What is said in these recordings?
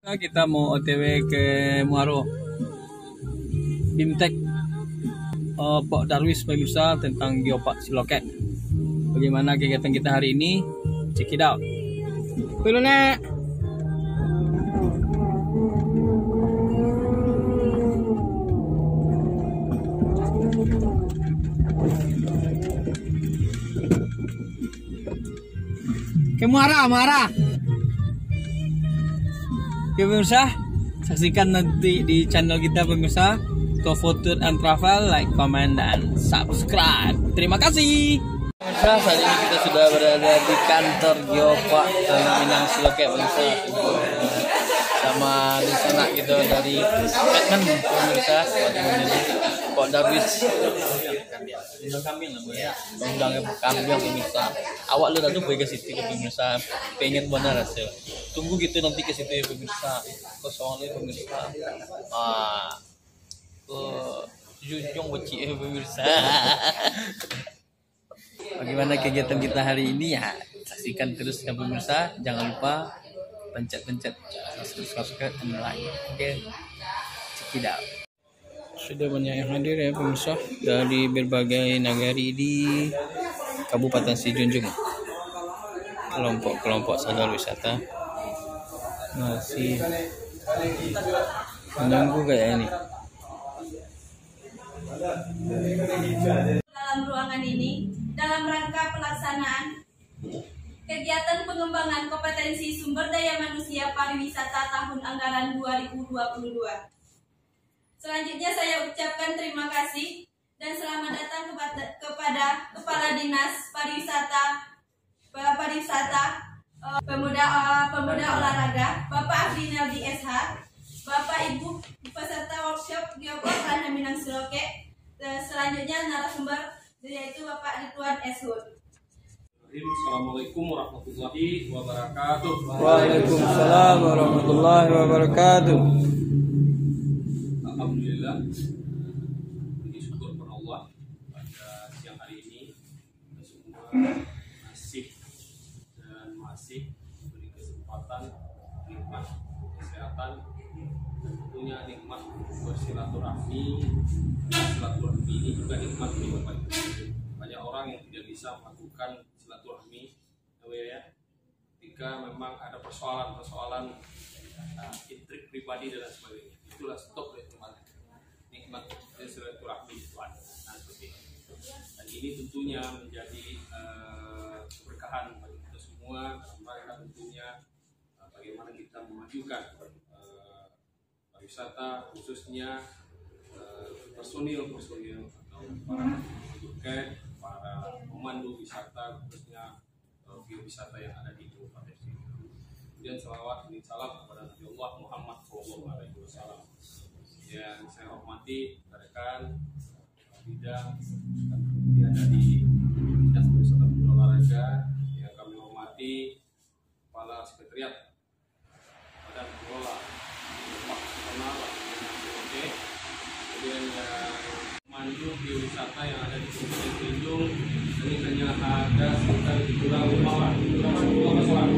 Kita mau OTW ke Muaro Bimtek Pak Darwis pemirsa tentang Geopark Siloket. Bagaimana kegiatan kita hari ini? Check it out. Dulu Nek. Ke Muara. Oke pemirsa, saksikan nanti di channel kita pemirsa, Food and Travel, like, comment, dan subscribe. Terima kasih. Pemirsa, saat ini kita sudah berada di kantor Geopark Minang Siloket pemirsa. Sama di sana gitu dari Batman pemirsa, Pak Darwis. Kambing namanya, undangnya kambing pemirsa. Awak lu tadi pergi ke situ ke pemirsa, pengen benar hasil. Tunggu gitu nanti ke situ ya pemirsa. Soalnya pemirsa, Junjung beci pemirsa. Bagaimana kegiatan kita hari ini ya? Saksikan terus ya pemirsa. Jangan lupa pencet subscribe dan like. Oke, check it out. Sudah banyak yang hadir ya pemirsa dari berbagai nagari di Kabupaten Sijunjung. Kelompok sadar wisata masih menunggu kayak ini. Dalam ruangan ini dalam rangka pelaksanaan kegiatan pengembangan kompetensi sumber daya manusia pariwisata tahun anggaran 2022. Selanjutnya saya ucapkan terima kasih dan selamat datang kepada Kepala Dinas Pariwisata, Pemuda Olahraga, Bapak Afrinel DSH, Bapak Ibu peserta workshop Geopark Minang Siloket. Selanjutnya narasumber yaitu Bapak Ridwan S. Hud. Assalamualaikum warahmatullahi wabarakatuh. Waalaikumsalam warahmatullahi wabarakatuh. Alhamdulillah, puji syukur kepada Allah pada siang hari ini kita semua masih diberi kesempatan nikmat kesehatan dan tentunya nikmat bersilaturahmi. Silaturahmi ini juga nikmat bagi Bapak Ibu. Banyak orang yang tidak bisa melakukan silaturahmi ya, ketika memang ada persoalan intrik pribadi dan sebagainya. Itulah stop dari nikmat dan silaturahmi itu ada. Nah, seperti itu. Dan ini tentunya menjadi keberkahan bagi kita semua. Mereka tentunya bagaimana kita memajukan pariwisata, khususnya personil atau para guide, para pemandu wisata, khususnya wisata yang ada di Kabupaten Sijunjung. Kemudian salawat dan salam kepada Nabi Allah Muhammad SAW. Yang saya hormati rekan bidang yang ada di Dinas Pariwisata dan Olahraga, yang kami hormati Kepala Sekretariat Badan Pengelola Nasional, kemudian yang pemandu wisata yang ada di Kabupaten Sijunjung. Ini hanya ada sekitar kurang 15 orang.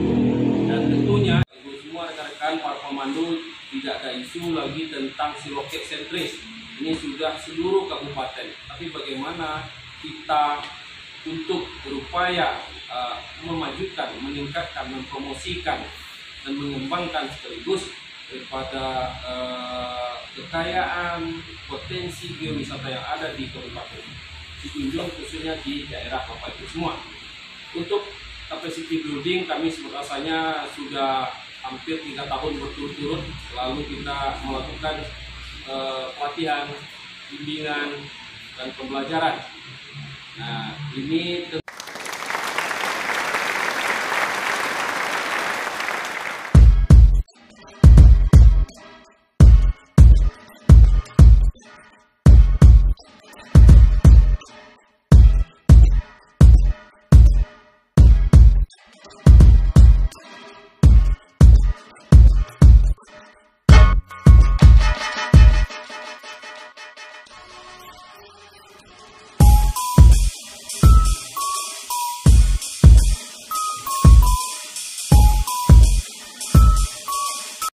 Dan tentunya ibu semua rekan-rekan para pemandu, tidak ada isu lagi tentang Siloket sentris. Ini sudah seluruh kabupaten. Tapi bagaimana kita untuk berupaya memajukan, meningkatkan, mempromosikan dan mengembangkan sekaligus daripada kekayaan potensi geowisata yang ada di Kabupaten Sijunjung, khususnya di daerah Bapak Ibu semua. Untuk capacity building kami rasanya sudah hampir 3 tahun berturut-turut selalu kita melakukan pelatihan, bimbingan, dan pembelajaran. Nah, ini